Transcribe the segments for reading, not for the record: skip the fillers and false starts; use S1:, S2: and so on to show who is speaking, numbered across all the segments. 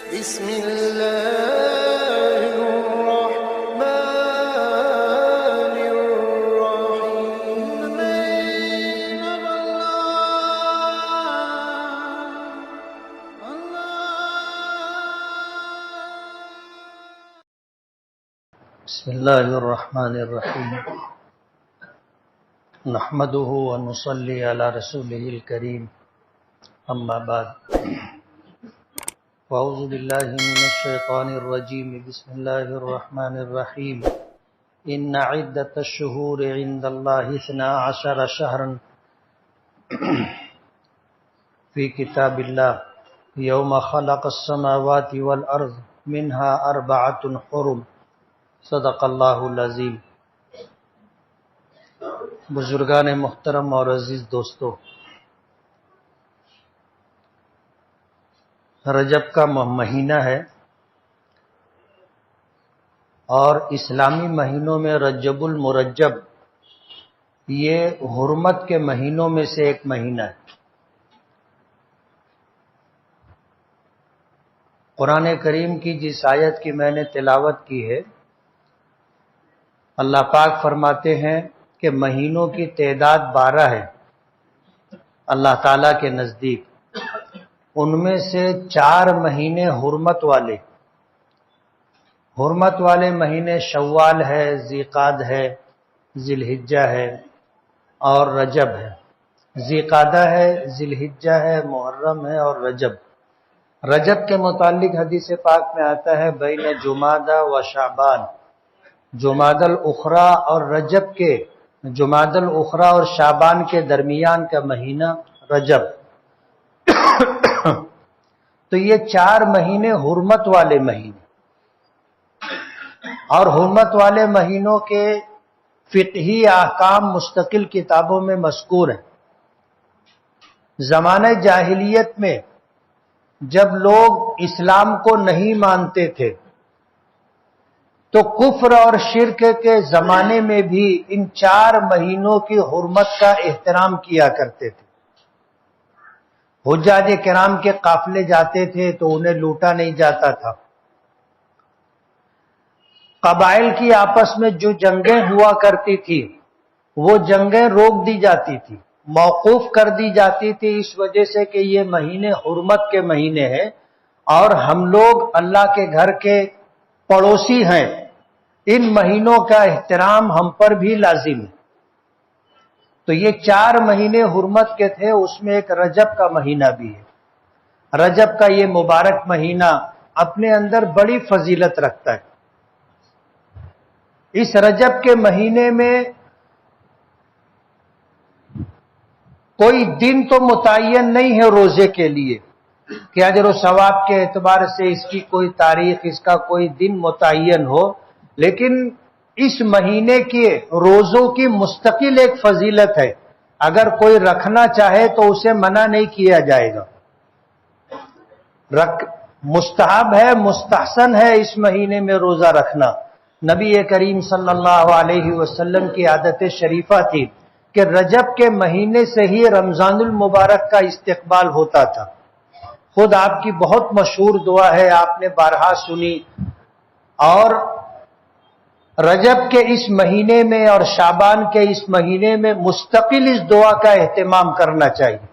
S1: بسم الله الرحمن الرحيم.
S2: بسم الله الرحمن الرحيم. نحمده ونصلي على رسوله الكريم. أما بعد، وأعوذ بالله من الشيطان الرجيم. بسم الله الرحمن الرحيم. إن عدة الشهور عند الله 12 شهرا في كتاب الله يوم خلق السماوات والأرض منها 4 حرم. صدق اللہ العظیم. بزرگان محترم اور عزیز دوستو، رجب کا مہینہ ہے اور اسلامی مہینوں میں رجب المرجب یہ حرمت کے مہینوں میں سے ایک مہینہ ہے. قرآن کریم کی جس آیت کی میں نے تلاوت کی ہے، اللہ پاک فرماتے ہیں کہ مہینوں کی تعداد 12 ہے اللہ تعالیٰ کے نزدیک. ان میں سے 4 مہینے حرمت والے مہینے شوال ہے، ذیقعدہ ہے، ذی الحجہ ہے اور رجب ہے. ذیقعدہ ہے، ذی الحجہ ہے، محرم ہے اور رجب. رجب کے متعلق حدیث پاک میں آتا ہے بین جمادہ و شعبان، جمادی الاخری اور رجب کے جمادی الاخری اور شعبان کے درمیان کا مہینہ رجب. تو یہ 4 مہینے حرمت والے مہینے، اور حرمت والے مہینوں کے فقہی احکام مستقل کتابوں میں مذکور ہیں. زمانہ جاہلیت میں جب لوگ اسلام کو نہیں مانتے تھے تو کفر اور شرک کے زمانے میں بھی ان 4 مہینوں کی حرمت کا احترام کیا کرتے تھے. حجاج کرام کے قافلے جاتے تھے تو انہیں لوٹا نہیں جاتا تھا. قبائل کی آپس میں جو جنگیں ہوا کرتی تھی وہ جنگیں روک دی جاتی تھی، موقوف کر دی جاتی تھی، اس وجہ سے کہ یہ مہینے حرمت کے مہینے ہیں اور ہم لوگ اللہ کے گھر کے پڑوسی ہیں. ان مہینوں کا احترام ہم پر بھی لازم ہے. تو یہ 4 مہینے حرمت کے تھے، اس میں ایک رجب کا مہینہ بھی ہے. رجب کا یہ مبارک مہینہ اپنے اندر بڑی فضیلت رکھتا ہے. اس رجب کے مہینے میں کوئی دن تو متعین نہیں ہے روزے کے لیے کہ اجر و ثواب کے اعتبار سے اس کی کوئی تاریخ، اس کا کوئی دن متعین ہو، لیکن اس مہینے کے روزوں کی مستقل ایک فضیلت ہے. اگر کوئی رکھنا چاہے تو اسے منع نہیں کیا جائے گا. مستحب ہے، مستحسن ہے اس مہینے میں روزہ رکھنا. نبی کریم صلی اللہ علیہ وسلم کی عادت شریفہ تھی کہ رجب کے مہینے سے ہی رمضان المبارک کا استقبال ہوتا تھا. خود آپ کی بہت مشہور دعا ہے، آپ نے بارہا سنی. اور رجب کے اس مہینے میں اور شعبان کے اس مہینے میں مستقل اس دعا کا اہتمام کرنا چاہیے.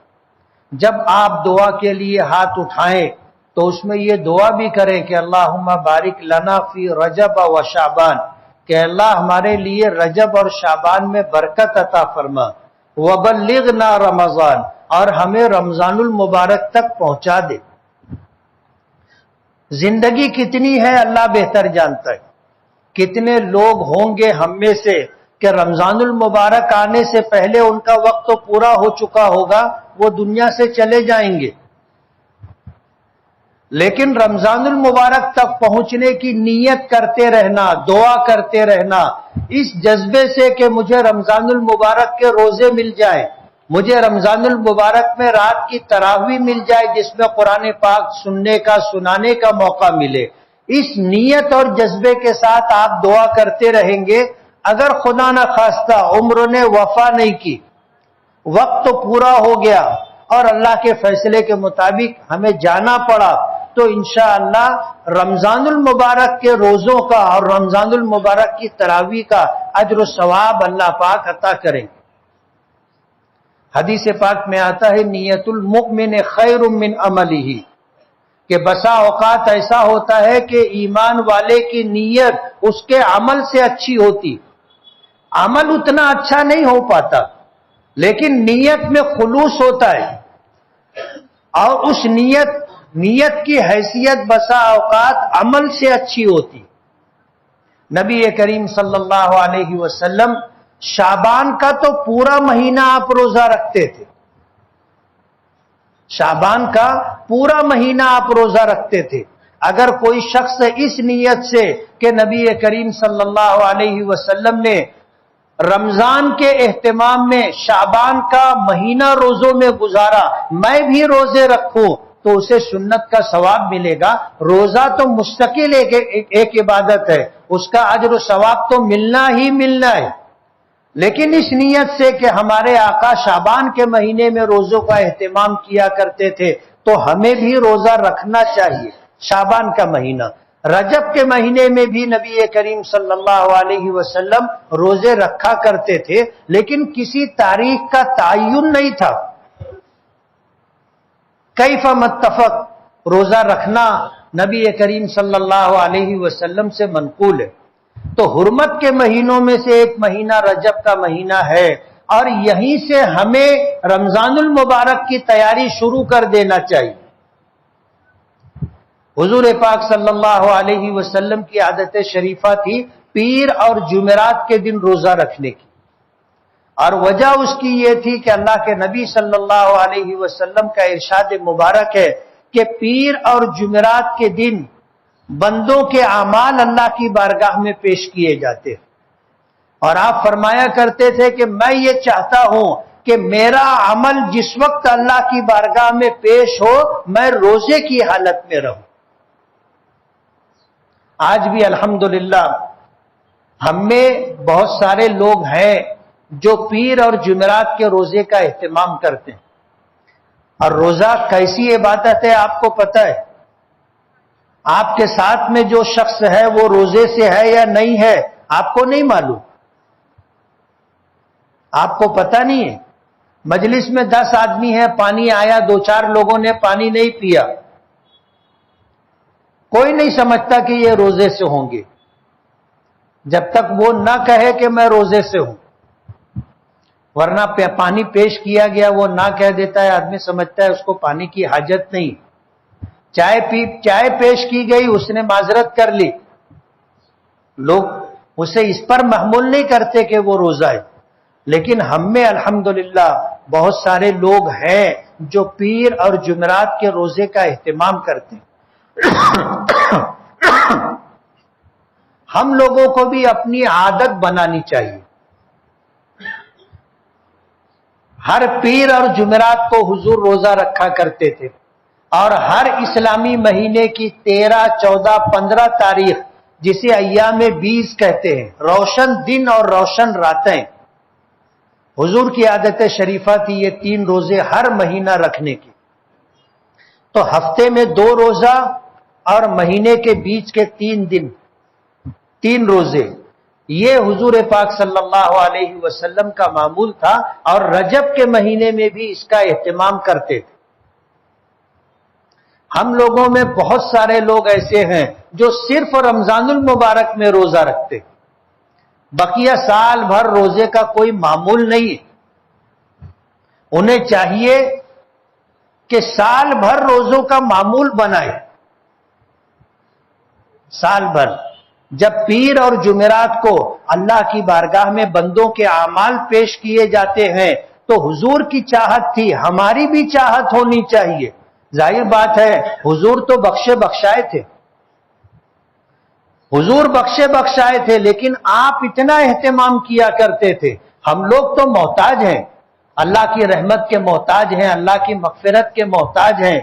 S2: جب آپ دعا کے لیے ہاتھ اٹھائیں تو اس میں یہ دعا بھی کریں کہ اللہم بارک لنا فی رجب و شعبان، کہ اللہ ہمارے لیے رجب اور شعبان میں برکت عطا فرما. وبلغنا رمضان، اور ہمیں رمضان المبارک تک پہنچا دے. زندگی کتنی ہے اللہ بہتر جانتا ہے. کتنے لوگ ہوں گے ہم میں سے کہ رمضان المبارک آنے سے پہلے ان کا وقت تو پورا ہو چکا ہوگا، وہ دنیا سے چلے جائیں گے، لیکن رمضان المبارک تک پہنچنے کی نیت کرتے رہنا، دعا کرتے رہنا، اس جذبے سے کہ مجھے رمضان المبارک کے روزے مل جائیں، مجھے رمضان المبارک میں رات کی تراویح مل جائے جس میں قرآن پاک سننے کا، سنانے کا موقع ملے. اس نیت اور جذبے کے ساتھ آپ دعا کرتے رہیں گے. اگر خدا نہ خواستہ عمر نے وفا نہیں کی، وقت تو پورا ہو گیا اور اللہ کے فیصلے کے مطابق ہمیں جانا پڑا، تو انشاءاللہ رمضان المبارک کے روزوں کا اور رمضان المبارک کی تراویح کا اجر و ثواب اللہ پاک عطا کریں. حدیث پاک میں آتا ہے نیت المؤمن خیر من عملہ، کہ بسا اوقات ایسا ہوتا ہے کہ ایمان والے کی نیت اس کے عمل سے اچھی ہوتی. عمل اتنا اچھا نہیں ہو پاتا لیکن نیت میں خلوص ہوتا ہے، اور اس نیت کی حیثیت بسا اوقات عمل سے اچھی ہوتی. نبی کریم صلی اللہ علیہ وسلم شعبان کا تو پورا مہینہ آپ روزہ رکھتے تھے. شعبان کا پورا مہینہ آپ روزہ رکھتے تھے. اگر کوئی شخص اس نیت سے کہ نبی کریم صلی اللہ علیہ وسلم نے رمضان کے اہتمام میں شعبان کا مہینہ روزوں میں گزارا، میں بھی روزے رکھوں، تو اسے سنت کا ثواب ملے گا. روزہ تو مستقل ایک عبادت ہے، اس کا اجر و ثواب تو ملنا ہی ملنا ہے. لیکن اس نیت سے کہ ہمارے آقا شعبان کے مہینے میں روزوں کا اہتمام کیا کرتے تھے تو ہمیں بھی روزہ رکھنا چاہیے. شعبان کا مہینہ، رجب کے مہینے میں بھی نبی کریم صلی اللہ علیہ وسلم روزے رکھا کرتے تھے، لیکن کسی تاریخ کا تعین نہیں تھا. کیف متفق، روزہ رکھنا نبی کریم صلی اللہ علیہ وسلم سے منقول ہے. تو حرمت کے مہینوں میں سے ایک مہینہ رجب کا مہینہ ہے، اور یہیں سے ہمیں رمضان المبارک کی تیاری شروع کر دینا چاہیے. حضور پاک صلی اللہ علیہ وسلم کی عادت شریفہ تھی پیر اور جمعرات کے دن روزہ رکھنے کی، اور وجہ اس کی یہ تھی کہ اللہ کے نبی صلی اللہ علیہ وسلم کا ارشاد مبارک ہے کہ پیر اور جمعرات کے دن بندوں کے اعمال اللہ کی بارگاہ میں پیش کیے جاتے ہیں. اور آپ فرمایا کرتے تھے کہ میں یہ چاہتا ہوں کہ میرا عمل جس وقت اللہ کی بارگاہ میں پیش ہو میں روزے کی حالت میں رہوں. آج بھی الحمدللہ ہم میں بہت سارے لوگ ہیں جو پیر اور جمعرات کے روزے کا اہتمام کرتے ہیں. اور روزہ کیسی عبادت ہے آپ کو پتہ ہے؟ آپ کے ساتھ میں جو شخص ہے وہ روزے سے ہے یا نہیں ہے آپ کو نہیں معلوم، آپ کو پتہ نہیں ہے. مجلس میں 10 آدمی ہیں، پانی آیا، 2-4 لوگوں نے پانی نہیں پیا، کوئی نہیں سمجھتا کہ یہ روزے سے ہوں گے جب تک وہ نہ کہے کہ میں روزے سے ہوں. ورنہ پانی پیش کیا گیا وہ نہ کہہ دیتا ہے، آدمی سمجھتا ہے اس کو پانی کی حاجت نہیں. چائے پیش کی گئی، اس نے معذرت کر لی، لوگ اسے اس پر محمول نہیں کرتے کہ وہ روزہ ہے. لیکن ہم میں الحمدللہ بہت سارے لوگ ہیں جو پیر اور جمعرات کے روزے کا اہتمام کرتے ہیں. ہم لوگوں کو بھی اپنی عادت بنانی چاہیے. ہر پیر اور جمعرات کو حضور روزہ رکھا کرتے تھے، اور ہر اسلامی مہینے کی 13، 14، 15 تاریخ جسے ایام 20 کہتے ہیں، روشن دن اور روشن راتیں، حضور کی عادت شریفہ تھی یہ 3 روزے ہر مہینہ رکھنے کی. تو ہفتے میں 2 روزہ اور مہینے کے بیچ کے 3 دن 3 روزے، یہ حضور پاک صلی اللہ علیہ وسلم کا معمول تھا، اور رجب کے مہینے میں بھی اس کا اہتمام کرتے تھے. ہم لوگوں میں بہت سارے لوگ ایسے ہیں جو صرف رمضان المبارک میں روزہ رکھتے، بقیہ سال بھر روزے کا کوئی معمول نہیں ہے. انہیں چاہیے کہ سال بھر روزوں کا معمول بنائے. سال بھر جب پیر اور جمعرات کو اللہ کی بارگاہ میں بندوں کے اعمال پیش کیے جاتے ہیں تو حضور کی چاہت تھی، ہماری بھی چاہت ہونی چاہیے. ظاہر بات ہے حضور تو بخشے بخشائے تھے، حضور بخشے بخشائے تھے، لیکن آپ اتنا اہتمام کیا کرتے تھے. ہم لوگ تو محتاج ہیں، اللہ کی رحمت کے محتاج ہیں، اللہ کی مغفرت کے محتاج ہیں.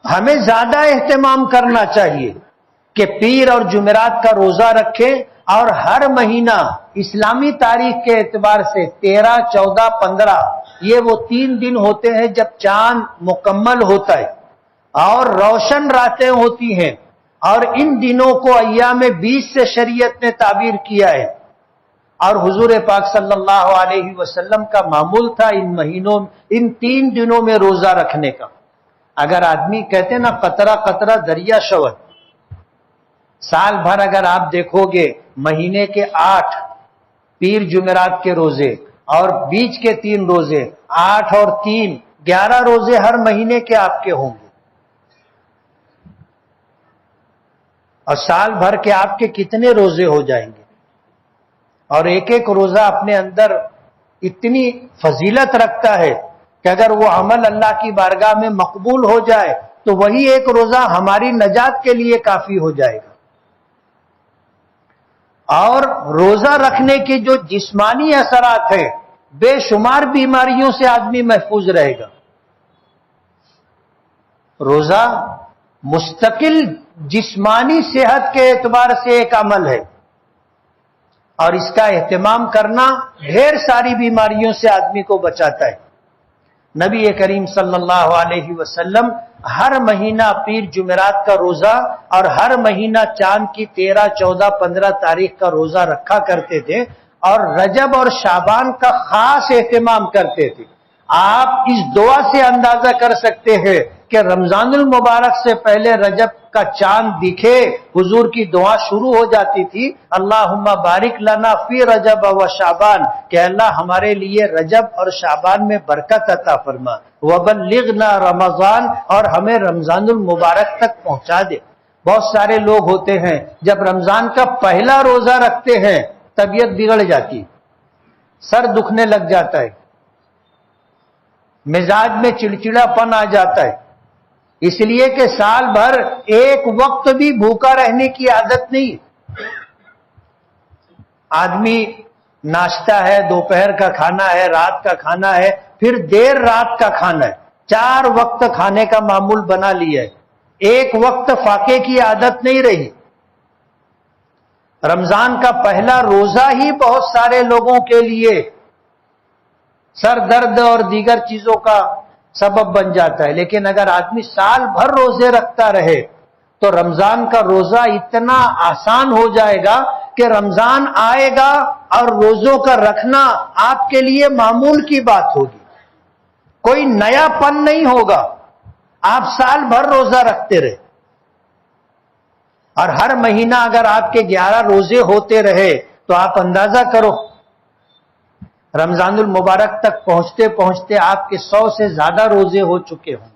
S2: ہمیں زیادہ اہتمام کرنا چاہیے کہ پیر اور جمعرات کا روزہ رکھیں، اور ہر مہینہ اسلامی تاریخ کے اعتبار سے 13، 14، 15 یہ وہ 3 دن ہوتے ہیں جب چاند مکمل ہوتا ہے. اور روشن راتیں ہوتی ہیں، اور ان دنوں کو ایام 20 سے شریعت نے تعبیر کیا ہے، اور حضور پاک صلی اللہ علیہ وسلم کا معمول تھا ان 3 دنوں میں روزہ رکھنے کا۔ اگر آدمی کہتے نا قطرہ قطرہ دریا شود، سال بھر اگر آپ دیکھو گے مہینے کے 8 پیر جمعرات کے روزے اور بیچ کے 3 روزے، 8 اور 3 11 روزے ہر مہینے کے آپ کے ہوں گے، اور سال بھر کے آپ کے کتنے روزے ہو جائیں گے؟ اور ایک ایک روزہ اپنے اندر اتنی فضیلت رکھتا ہے کہ اگر وہ عمل اللہ کی بارگاہ میں مقبول ہو جائے تو وہی ایک روزہ ہماری نجات کے لیے کافی ہو جائے گا۔ اور روزہ رکھنے کے جو جسمانی اثرات ہیں، بے شمار بیماریوں سے آدمی محفوظ رہے گا۔ روزہ مستقل جسمانی صحت کے اعتبار سے ایک عمل ہے، اور اس کا اہتمام کرنا ڈھیر ساری بیماریوں سے آدمی کو بچاتا ہے۔ نبی کریم صلی اللہ علیہ وسلم ہر مہینہ پیر جمعرات کا روزہ اور ہر مہینہ چاند کی 13، 14، 15 تاریخ کا روزہ رکھا کرتے تھے، اور رجب اور شعبان کا خاص اہتمام کرتے تھے۔ آپ اس دعا سے اندازہ کر سکتے ہیں کہ رمضان المبارک سے پہلے رجب کا چاند دکھے حضور کی دعا شروع ہو جاتی تھی، اللہم بارک لنا فی رجب و شعبان، کہ اللہ ہمارے لیے رجب اور شعبان میں برکت عطا فرما، وبلغنا رمضان، اور ہمیں رمضان المبارک تک پہنچا دے۔ بہت سارے لوگ ہوتے ہیں جب رمضان کا پہلا روزہ رکھتے ہیں طبیعت بگڑ جاتی، سر دکھنے لگ جاتا ہے، مزاج میں چڑچڑا پن آ جاتا ہے، اس لیے کہ سال بھر ایک وقت بھی بھوکا رہنے کی عادت نہیں۔ آدمی ناشتہ ہے، دوپہر کا کھانا ہے، رات کا کھانا ہے، پھر دیر رات کا کھانا ہے، 4 وقت کھانے کا معمول بنا لیا ہے، ایک وقت فاقے کی عادت نہیں رہی۔ رمضان کا پہلا روزہ ہی بہت سارے لوگوں کے لیے سر درد اور دیگر چیزوں کا سبب بن جاتا ہے، لیکن اگر آدمی سال بھر روزے رکھتا رہے تو رمضان کا روزہ اتنا آسان ہو جائے گا کہ رمضان آئے گا اور روزوں کا رکھنا آپ کے لیے معمول کی بات ہوگی، کوئی نیا پن نہیں ہوگا، آپ سال بھر روزہ رکھتے رہے۔ اور ہر مہینہ اگر آپ کے 11 روزے ہوتے رہے تو آپ اندازہ کرو رمضان المبارک تک پہنچتے پہنچتے آپ کے 100 سے زیادہ روزے ہو چکے ہوں،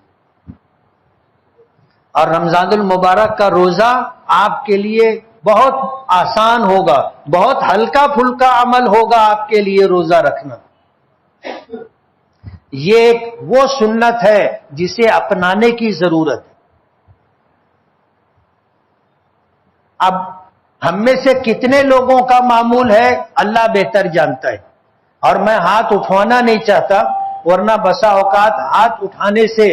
S2: اور رمضان المبارک کا روزہ آپ کے لیے بہت آسان ہوگا، بہت ہلکا پھلکا عمل ہوگا آپ کے لیے روزہ رکھنا۔ یہ ایک وہ سنت ہے جسے اپنانے کی ضرورت ہے۔ اب ہم میں سے کتنے لوگوں کا معمول ہے اللہ بہتر جانتا ہے، اور میں ہاتھ اٹھوانا نہیں چاہتا، ورنہ بسا اوقات ہاتھ اٹھانے سے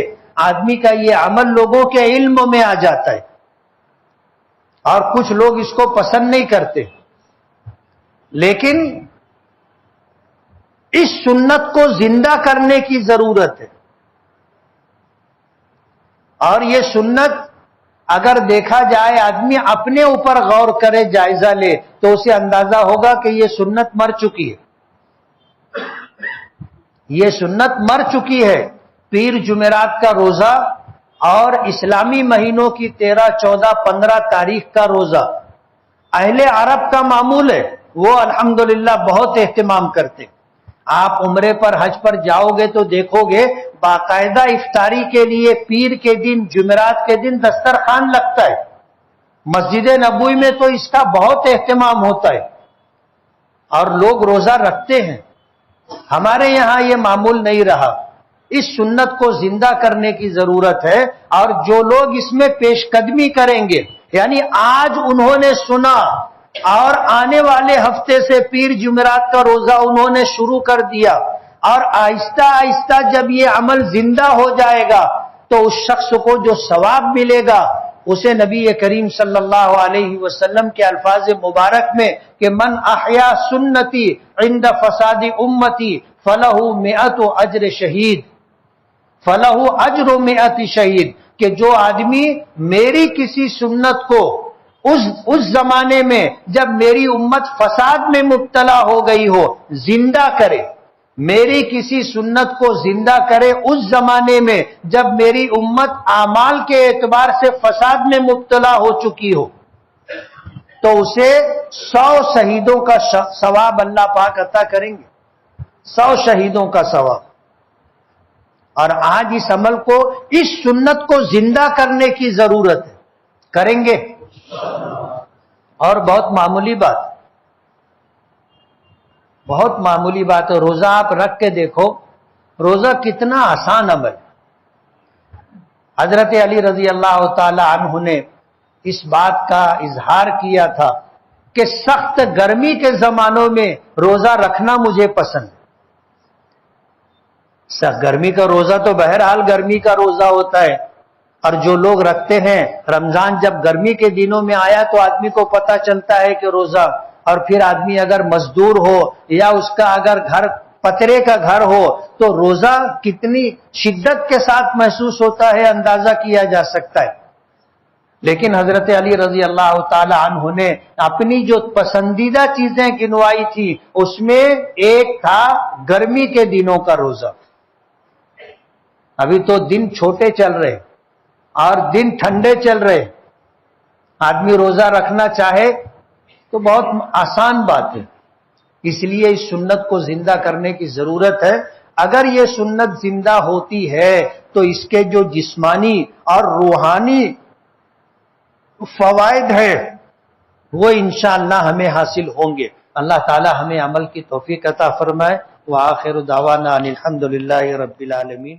S2: آدمی کا یہ عمل لوگوں کے علم میں آ جاتا ہے، اور کچھ لوگ اس کو پسند نہیں کرتے، لیکن اس سنت کو زندہ کرنے کی ضرورت ہے۔ اور یہ سنت اگر دیکھا جائے، آدمی اپنے اوپر غور کرے، جائزہ لے، تو اسے اندازہ ہوگا کہ یہ سنت مر چکی ہے، یہ سنت مر چکی ہے۔ پیر جمعرات کا روزہ اور اسلامی مہینوں کی 13، 14، 15 تاریخ کا روزہ اہل عرب کا معمول ہے، وہ الحمدللہ بہت اہتمام کرتے۔ آپ عمرے پر، حج پر جاؤ گے تو دیکھو گے باقاعدہ افطاری کے لیے پیر کے دن، جمعرات کے دن دسترخوان لگتا ہے۔ مسجد نبوی میں تو اس کا بہت اہتمام ہوتا ہے، اور لوگ روزہ رکھتے ہیں۔ ہمارے یہاں یہ معمول نہیں رہا، اس سنت کو زندہ کرنے کی ضرورت ہے، اور جو لوگ اس میں پیش قدمی کریں گے، یعنی آج انہوں نے سنا اور آنے والے ہفتے سے پیر جمعرات کا روزہ انہوں نے شروع کر دیا، اور آہستہ آہستہ جب یہ عمل زندہ ہو جائے گا تو اس شخص کو جو ثواب ملے گا اسے نبی کریم صلی اللہ علیہ وسلم کے الفاظ مبارک میں کہ من احیا سنتی عند فساد امتی فلہ مئۃ اجر شہید، فلہ اجر مئۃ شہید، کہ کہ جو آدمی میری کسی سنت کو اس زمانے میں جب میری امت فساد میں مبتلا ہو گئی ہو زندہ کرے، میری کسی سنت کو زندہ کرے اس زمانے میں جب میری امت اعمال کے اعتبار سے فساد میں مبتلا ہو چکی ہو، تو اسے 100 شہیدوں کا ثواب اللہ پاک عطا کریں گے، 100 شہیدوں کا ثواب۔ اور آج اس عمل کو، اس سنت کو زندہ کرنے کی ضرورت ہے، کریں گے؟ اور بہت معمولی بات، بہت معمولی بات ہے، روزہ آپ رکھ کے دیکھو، روزہ کتنا آسان عمل ہے۔ حضرت علی رضی اللہ تعالی عنہ نے اس بات کا اظہار کیا تھا کہ سخت گرمی کے زمانوں میں روزہ رکھنا مجھے پسند ہے۔ گرمی کا روزہ تو بہرحال گرمی کا روزہ ہوتا ہے، اور جو لوگ رکھتے ہیں رمضان جب گرمی کے دنوں میں آیا تو آدمی کو پتہ چلتا ہے کہ روزہ، اور پھر آدمی اگر مزدور ہو یا اس کا اگر گھر پترے کا گھر ہو تو روزہ کتنی شدت کے ساتھ محسوس ہوتا ہے اندازہ کیا جا سکتا ہے۔ لیکن حضرت علی رضی اللہ تعالی عنہ نے اپنی جو پسندیدہ چیزیں گنوائی تھی اس میں ایک تھا گرمی کے دنوں کا روزہ۔ ابھی تو دن چھوٹے چل رہے اور دن ٹھنڈے چل رہے، آدمی روزہ رکھنا چاہے تو بہت آسان بات ہے۔ اس لیے اس سنت کو زندہ کرنے کی ضرورت ہے۔ اگر یہ سنت زندہ ہوتی ہے تو اس کے جو جسمانی اور روحانی فوائد ہیں وہ انشاءاللہ ہمیں حاصل ہوں گے۔ اللہ تعالی ہمیں عمل کی توفیق عطا فرمائے۔ وآخر دعوانا ان الحمدللہ رب العالمین۔